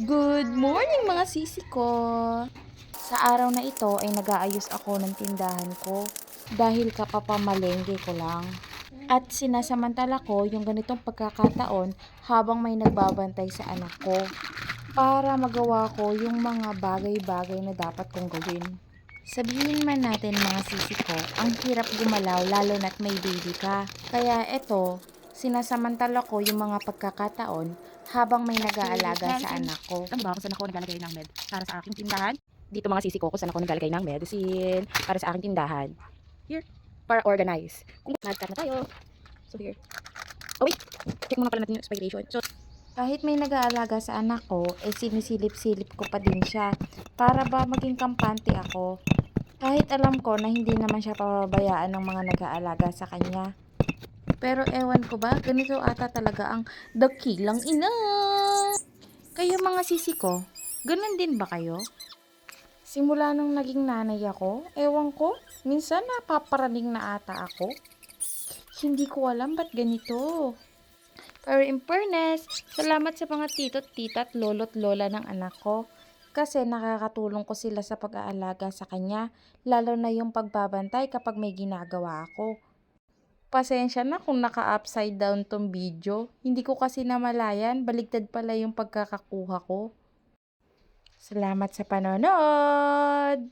Good morning mga sisi ko! Sa araw na ito ay nag-aayos ako ng tindahan ko dahil kapapamalengke ko lang. At sinasamantala ko yung ganitong pagkakataon habang may nagbabantay sa anak ko para magawa ko yung mga bagay-bagay na dapat kong gawin. Sabihin man natin mga sisi ko, ang hirap gumalaw lalo na't may baby ka. Kaya eto, sinasamantala ko yung mga pagkakataon habang may nag-aalaga sa anak ko. Alam mo ba kung saan ako naglalagay ng med para sa aking tindahan? Dito mga sisi ko kung saan ako naglalagay ng medicine para sa aking tindahan. Here, para organize. Kung nag-start na tayo. So here. Oh wait, check muna pala natin yung expiration. So, Kahit may nag-aalaga sa anak ko, sinisilip-silip ko pa din siya para ba maging kampante ako. Kahit alam ko na hindi naman siya pababayaan ng mga nag-aalaga sa kanya. Pero ewan ko ba, ganito ata talaga ang dakilang ina. Kayo mga sisi ko, ganun din ba kayo? Simula nung naging nanay ako, ewan ko, minsan napaparaning na ata ako. Hindi ko alam ba't ganito. Pero in fairness, salamat sa mga tito't tita at lolo't lola ng anak ko. Kasi nakakatulong ko sila sa pag-aalaga sa kanya, lalo na yung pagbabantay kapag may ginagawa ako. Pasensya na kung naka-upside down tong video. Hindi ko kasi namalayan, baligtad pala yung pagkakakuha ko. Salamat sa panonood!